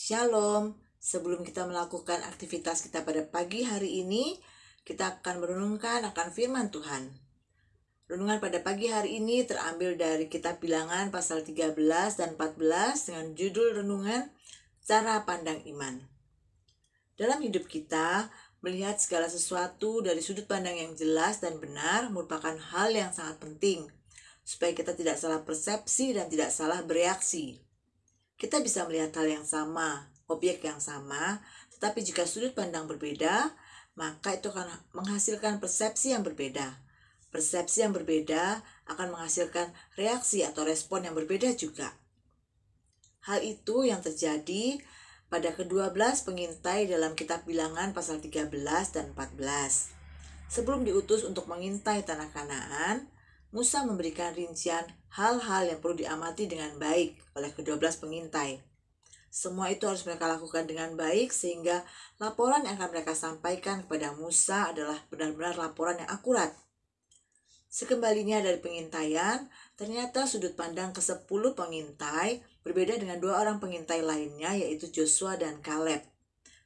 Shalom, sebelum kita melakukan aktivitas kita pada pagi hari ini, kita akan merenungkan akan firman Tuhan. Renungan pada pagi hari ini terambil dari kitab Bilangan pasal 13 dan 14 dengan judul renungan Cara Pandang Iman. Dalam hidup kita, melihat segala sesuatu dari sudut pandang yang jelas dan benar merupakan hal yang sangat penting, supaya kita tidak salah persepsi dan tidak salah bereaksi. Kita bisa melihat hal yang sama, objek yang sama, tetapi jika sudut pandang berbeda, maka itu akan menghasilkan persepsi yang berbeda. Persepsi yang berbeda akan menghasilkan reaksi atau respon yang berbeda juga. Hal itu yang terjadi pada ke-12 pengintai dalam kitab Bilangan pasal 13 dan 14. Sebelum diutus untuk mengintai tanah Kanaan, Musa memberikan rincian hal-hal yang perlu diamati dengan baik oleh ke-12 pengintai. Semua itu harus mereka lakukan dengan baik sehingga laporan yang akan mereka sampaikan kepada Musa adalah benar-benar laporan yang akurat. Sekembalinya dari pengintaian, ternyata sudut pandang ke-10 pengintai berbeda dengan 2 orang pengintai lainnya, yaitu Joshua dan Kaleb.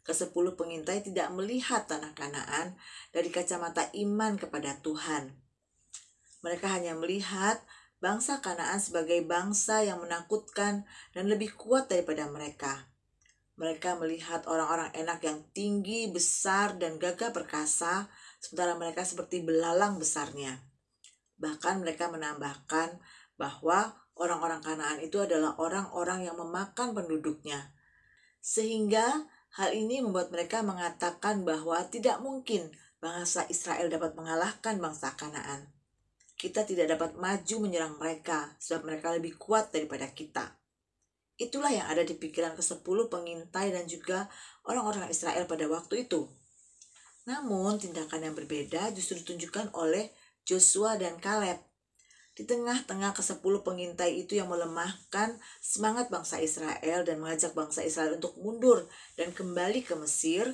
Ke-10 pengintai tidak melihat tanah Kanaan dari kacamata iman kepada Tuhan. Mereka hanya melihat bangsa Kanaan sebagai bangsa yang menakutkan dan lebih kuat daripada mereka. Mereka melihat orang-orang enak yang tinggi, besar, dan gagah perkasa, sementara mereka seperti belalang besarnya. Bahkan mereka menambahkan bahwa orang-orang Kanaan itu adalah orang-orang yang memakan penduduknya. Sehingga hal ini membuat mereka mengatakan bahwa tidak mungkin bangsa Israel dapat mengalahkan bangsa Kanaan. Kita tidak dapat maju menyerang mereka, sebab mereka lebih kuat daripada kita. Itulah yang ada di pikiran ke-10 pengintai dan juga orang-orang Israel pada waktu itu. Namun, tindakan yang berbeda justru ditunjukkan oleh Joshua dan Kaleb. Di tengah-tengah ke-10 pengintai itu yang melemahkan semangat bangsa Israel dan mengajak bangsa Israel untuk mundur dan kembali ke Mesir,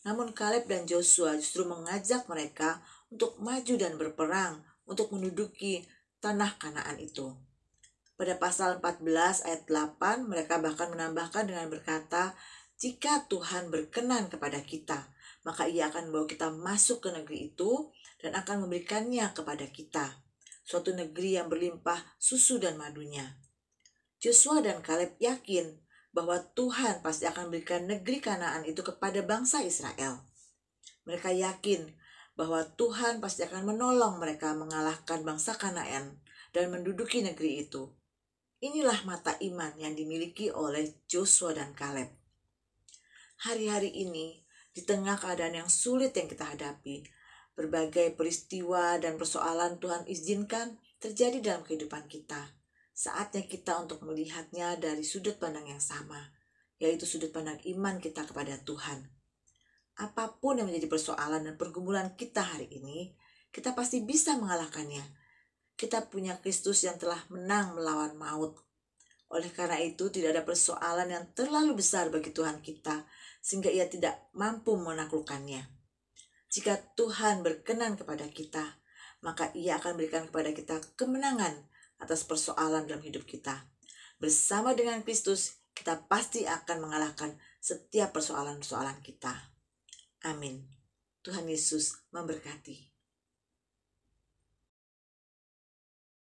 namun Kaleb dan Joshua justru mengajak mereka untuk maju dan berperang untuk menduduki tanah Kanaan itu. Pada pasal 14 ayat 8, mereka bahkan menambahkan dengan berkata, "Jika Tuhan berkenan kepada kita, maka Ia akan membawa kita masuk ke negeri itu dan akan memberikannya kepada kita, suatu negeri yang berlimpah susu dan madunya." Joshua dan Kaleb yakin bahwa Tuhan pasti akan memberikan negeri Kanaan itu kepada bangsa Israel. Mereka yakin bahwa Tuhan pasti akan menolong mereka mengalahkan bangsa Kanaan dan menduduki negeri itu. Inilah mata iman yang dimiliki oleh Joshua dan Kaleb. Hari-hari ini, di tengah keadaan yang sulit yang kita hadapi, berbagai peristiwa dan persoalan Tuhan izinkan terjadi dalam kehidupan kita. Saatnya kita untuk melihatnya dari sudut pandang yang sama, yaitu sudut pandang iman kita kepada Tuhan. Apapun yang menjadi persoalan dan pergumulan kita hari ini, kita pasti bisa mengalahkannya. Kita punya Kristus yang telah menang melawan maut. Oleh karena itu, tidak ada persoalan yang terlalu besar bagi Tuhan kita, sehingga Ia tidak mampu menaklukkannya. Jika Tuhan berkenan kepada kita, maka Ia akan berikan kepada kita kemenangan atas persoalan dalam hidup kita. Bersama dengan Kristus, kita pasti akan mengalahkan setiap persoalan-persoalan kita. Amin. Tuhan Yesus memberkati.